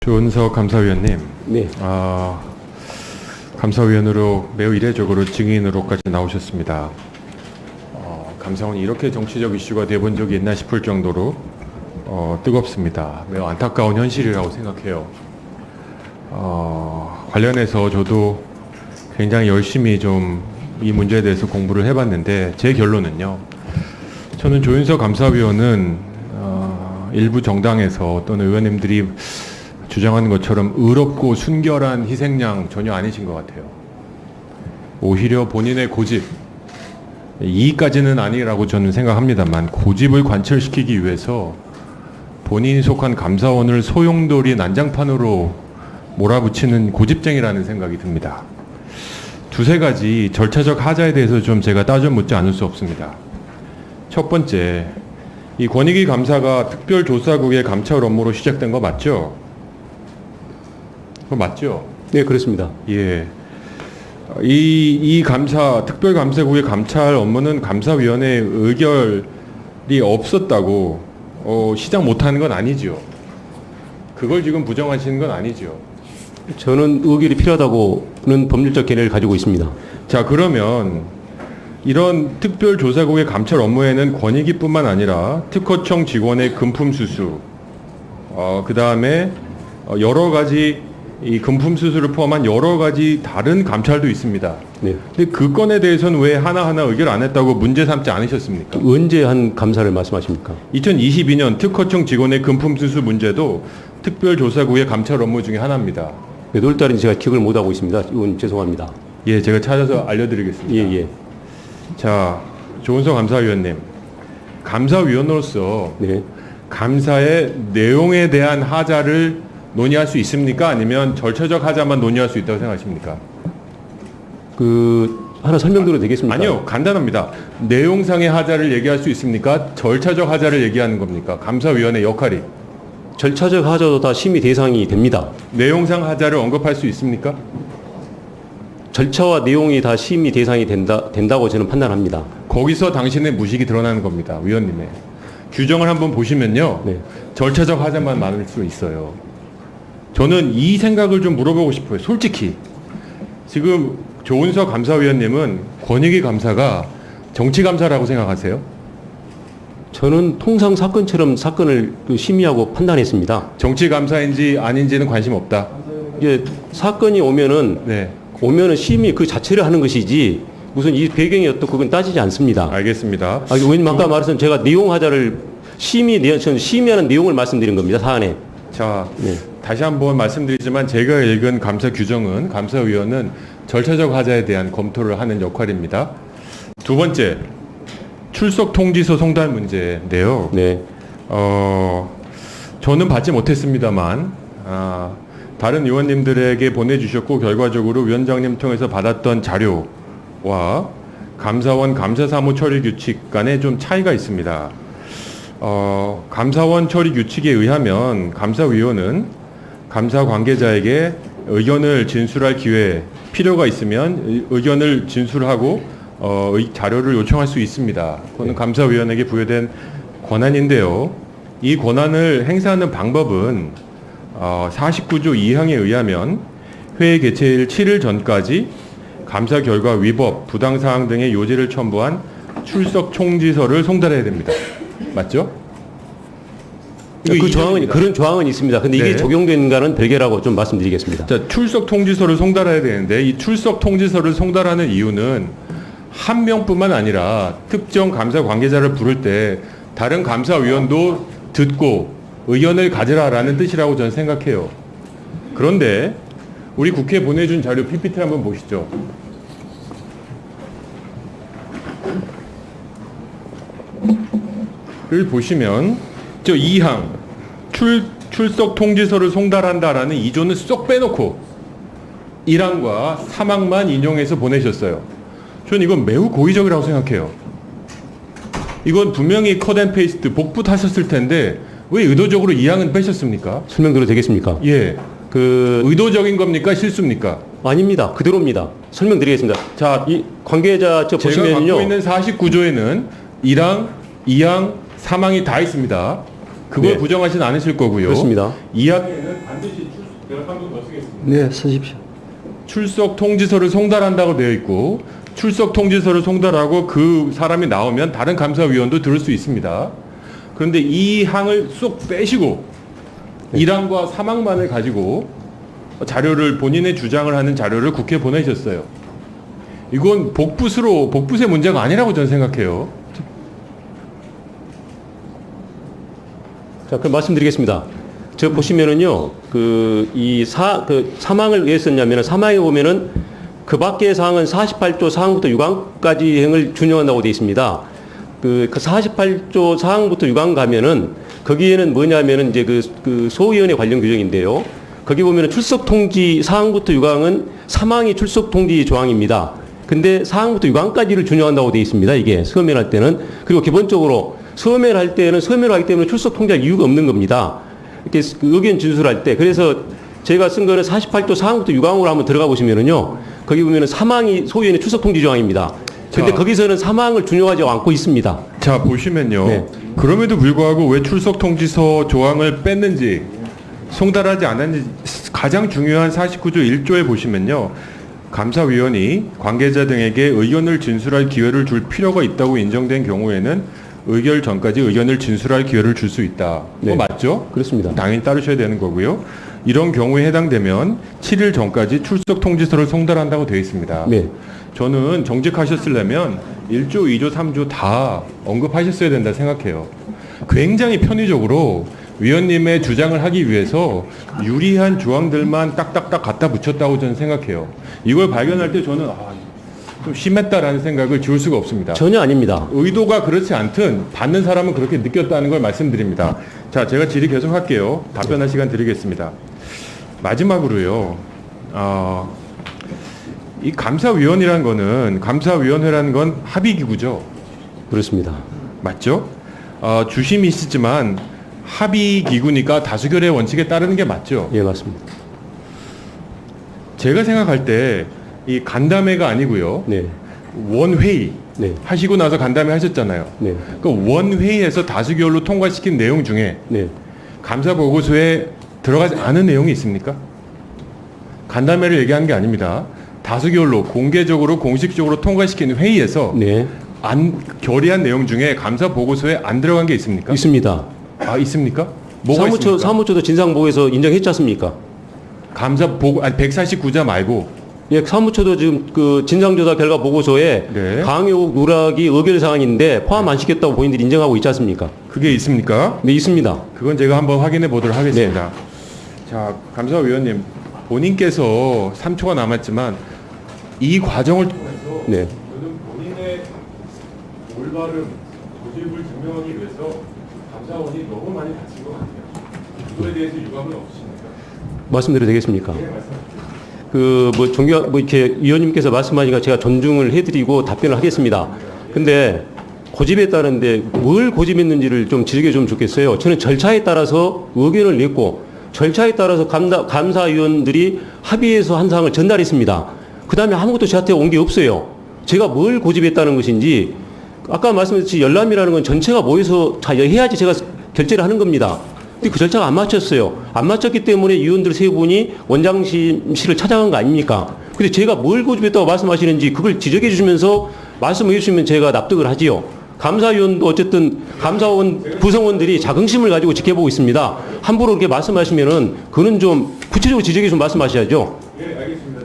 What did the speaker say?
조은석 감사위원님, 네. 감사위원으로 매우 이례적으로 증인으로까지 나오셨습니다. 감사원이 이렇게 정치적 이슈가 돼본 적이 있나 싶을 정도로 뜨겁습니다. 매우 안타까운 현실이라고 생각해요. 관련해서 저도 굉장히 열심히 좀 이 문제에 대해서 공부를 해봤는데 제 결론은요. 저는 조은석 감사위원은 일부 정당에서 또는 의원님들이 주장하는 것처럼 의롭고 순결한 희생양 전혀 아니신 것 같아요. 오히려 본인의 고집, 이까지는 아니라고 저는 생각합니다만 고집을 관철시키기 위해서 본인이 속한 감사원을 소용돌이 난장판으로 몰아붙이는 고집쟁이라는 생각이 듭니다. 두세 가지 절차적 하자에 대해서 좀 제가 따져 묻지 않을 수 없습니다. 첫 번째, 이 권익위 감사가 특별조사국의 감찰 업무로 시작된 거 맞죠? 그거 맞죠? 네, 그렇습니다. 예. 이 감사, 특별감사국의 감찰 업무는 감사위원회의 의결이 없었다고 시작 못하는 건 아니죠. 그걸 지금 부정하시는 건 아니죠. 저는 의결이 필요하다고는 법률적 견해를 가지고 있습니다. 자, 그러면 이런 특별조사국의 감찰 업무에는 권익위뿐만 아니라 특허청 직원의 금품 수수, 그 다음에 여러 가지 이 금품 수수를 포함한 여러 가지 다른 감찰도 있습니다. 네. 근데 그 건에 대해서는 왜 하나하나 의결 안 했다고 문제 삼지 않으셨습니까? 언제 한 감사를 말씀하십니까? 2022년 특허청 직원의 금품 수수 문제도 특별조사국의 감찰 업무 중에 하나입니다. 몇 월 달인지 제가 기억을 못하고 있습니다. 이건 죄송합니다. 예, 제가 찾아서 알려드리겠습니다. 예, 예. 자, 조은석 감사위원님, 감사위원으로서 네. 감사의 내용에 대한 하자를 논의할 수 있습니까? 아니면 절차적 하자만 논의할 수 있다고 생각하십니까? 하나 설명드려도 되겠습니까? 아니요, 간단합니다. 내용상의 하자를 얘기할 수 있습니까? 절차적 하자를 얘기하는 겁니까? 감사위원회 역할이. 절차적 하자도 다 심의 대상이 됩니다. 내용상 하자를 언급할 수 있습니까? 절차와 내용이 다 심의 대상이 된다고 저는 판단합니다. 거기서 당신의 무식이 드러나는 겁니다. 위원님의. 규정을 한번 보시면요. 네. 절차적 하자만 많을 수 있어요. 저는 이 생각을 좀 물어보고 싶어요. 솔직히. 지금 조은석 감사위원님은 권익위 감사가 정치감사라고 생각하세요? 저는 통상 사건처럼 사건을 심의하고 판단했습니다. 정치감사인지 아닌지는 관심 없다. 이제 사건이 오면은 네. 심의 그 자체를 하는 것이지 무슨 이 배경이 어떻고 그건 따지지 않습니다. 알겠습니다. 왜냐면 아까 말했던 제가 내용 하자를 저는 심의하는 내용을 말씀드린 겁니다. 사안에. 자, 네. 다시 한번 말씀드리지만 제가 읽은 감사 규정은 감사위원은 절차적 하자에 대한 검토를 하는 역할입니다. 두 번째, 출석 통지서 송달 문제인데요. 네. 저는 받지 못했습니다만 다른 의원님들에게 보내주셨고 결과적으로 위원장님 통해서 받았던 자료와 감사원 감사사무 처리 규칙 간에 좀 차이가 있습니다. 감사원 처리 규칙에 의하면 감사위원은 감사 관계자에게 의견을 진술할 기회, 필요가 있으면 의견을 진술하고 자료를 요청할 수 있습니다. 그거는 감사위원에게 부여된 권한인데요. 이 권한을 행사하는 방법은 49조 2항에 의하면 회의 개최일 7일 전까지 감사 결과 위법, 부당사항 등의 요지를 첨부한 출석 총지서를 송달해야 됩니다. 맞죠? 그런 조항은 있습니다. 근데 이게 네. 적용되는가는 별개라고 좀 말씀드리겠습니다. 자, 출석 통지서를 송달해야 되는데 이 출석 통지서를 송달하는 이유는 한 명뿐만 아니라 특정 감사 관계자를 부를 때 다른 감사위원도 듣고 의견을 가지라라는 뜻이라고 저는 생각해요. 그런데 우리 국회에 보내준 자료 PPT 한번 보시죠. 를 보시면 저 2항 출석 통지서를 송달한다라는 2조는 쏙 빼놓고 1항과 3항만 인용해서 보내셨어요. 저는 이건 매우 고의적이라고 생각해요. 이건 분명히 컷앤페이스트 복붙하셨을 텐데 왜 의도적으로 2항은 빼셨습니까? 설명드려도 되겠습니까? 예. 의도적인 겁니까? 실수입니까? 아닙니다. 그대로입니다. 설명드리겠습니다. 자, 이 관계자 제가 보시면요. 갖고 있는 49조에는 1항, 2항, 3항이 다 있습니다. 그걸 네. 부정하진 않으실 거고요. 그렇습니다. 2항에는 반드시 제가 한 번 더 쓰겠습니다. 네, 쓰십시오. 출석 통지서를 송달한다고 되어 있고 출석 통지서를 송달하고 그 사람이 나오면 다른 감사위원도 들을 수 있습니다. 그런데 이 항을 쏙 빼시고 1항과 3항만을 가지고 자료를 본인의 주장을 하는 자료를 국회에 보내셨어요. 이건 복붙의 문제가 아니라고 저는 생각해요. 자, 그럼 말씀드리겠습니다. 저 보시면은요, 사망을 왜 썼냐면은 사망에 보면은 그 밖의 사항은 48조 사항부터 6항까지 행을 준용한다고 되어 있습니다. 그 48조 사항부터 6항 가면은 거기에는 뭐냐면은 이제 그 소위원회 관련 규정인데요. 거기 보면은 출석 통지 사항부터 6항은 사망이 출석 통지 조항입니다. 근데 사항부터 6항까지를 준용한다고 되어 있습니다. 이게 서면할 때는. 그리고 기본적으로 서면할 때는 서면을 하기 때문에 출석 통지할 이유가 없는 겁니다. 이렇게 의견 진술할 때. 그래서 제가 쓴 거는 48조 사항부터 6항으로 한번 들어가 보시면은요. 거기 보면은 사망이 소위원회 출석 통지 조항입니다. 근데 자, 거기서는 사망을 준용하지 않고 있습니다. 자, 보시면요. 네. 그럼에도 불구하고 왜 출석 통지서 조항을 뺐는지 송달하지 않았는지 가장 중요한 49조 1조에 보시면요. 감사위원이 관계자 등에게 의견을 진술할 기회를 줄 필요가 있다고 인정된 경우에는 의결 전까지 의견을 진술할 기회를 줄 수 있다. 네. 맞죠? 그렇습니다. 당연히 따르셔야 되는 거고요. 이런 경우에 해당되면 7일 전까지 출석 통지서를 송달한다고 되어 있습니다. 네. 저는 정직하셨으려면 1조, 2조, 3조 다 언급하셨어야 된다 생각해요. 굉장히 편의적으로 위원님의 주장을 하기 위해서 유리한 조항들만 딱딱딱 갖다 붙였다고 저는 생각해요. 이걸 발견할 때 저는 좀 심했다라는 생각을 지울 수가 없습니다. 전혀 아닙니다. 의도가 그렇지 않든 받는 사람은 그렇게 느꼈다는 걸 말씀드립니다. 자, 제가 질의 계속 할게요. 답변할 시간 드리겠습니다. 마지막으로요. 이 감사위원회라는 건 합의기구죠. 그렇습니다. 맞죠? 주심이시지만 합의기구니까 다수결의 원칙에 따르는 게 맞죠. 예, 맞습니다. 제가 생각할 때 이 간담회가 아니고요. 네. 원회의 네. 하시고 나서 간담회 하셨잖아요. 네. 그 원회의에서 다수결로 통과시킨 내용 중에 네. 감사 보고서에 들어가지 않은 내용이 있습니까? 간담회를 얘기하는 게 아닙니다. 다수결로 공개적으로 공식적으로 통과시킨 회의에서 네. 결의한 내용 중에 감사 보고서에 안 들어간 게 있습니까? 있습니다. 있습니까? 뭐가 있습니까? 사무처도 진상보고에서 인정했지 않습니까? 감사 보고 149자 말고 예, 사무처도 지금 그 진상조사 결과 보고서에 네. 강요 누락이 의결 사항인데 포함 안 시켰다고 본인들이 인정하고 있지 않습니까? 그게 있습니까? 네, 있습니다. 그건 제가 한번 확인해 보도록 하겠습니다. 자, 감사위원님 본인께서 3초가 남았지만 이 과정을 통해서 네. 저는 본인의 올바름, 고집을 증명하기 위해서 감사원이 너무 많이 다친 것 같아요. 이거에 대해서 유감은 없으십니까? 말씀드려도 되겠습니까? 네, 말씀. 이렇게 위원님께서 말씀하니까 제가 존중을 해드리고 답변을 하겠습니다. 근데 고집에 따른데 뭘 고집했는지를 좀 즐겨주면 좋겠어요. 저는 절차에 따라서 의견을 냈고 절차에 따라서 감사위원들이 합의해서 한 사항을 전달했습니다. 그 다음에 아무것도 저한테 온 게 없어요. 제가 뭘 고집했다는 것인지 아까 말씀드렸듯이 열람이라는 건 전체가 모여서 다 해야지 제가 결재를 하는 겁니다. 근데 그 절차가 안 맞췄어요. 안 맞췄기 때문에 위원들 세 분이 원장실을 찾아간 거 아닙니까? 근데 제가 뭘 고집했다고 말씀하시는지 그걸 지적해 주시면서 말씀해 주시면 제가 납득을 하지요. 감사위원도 어쨌든 감사원 구성원들이 자긍심을 가지고 지켜보고 있습니다. 함부로 그렇게 말씀하시면은 그는 좀 구체적으로 지적해 좀 말씀하셔야죠. 예, 알겠습니다.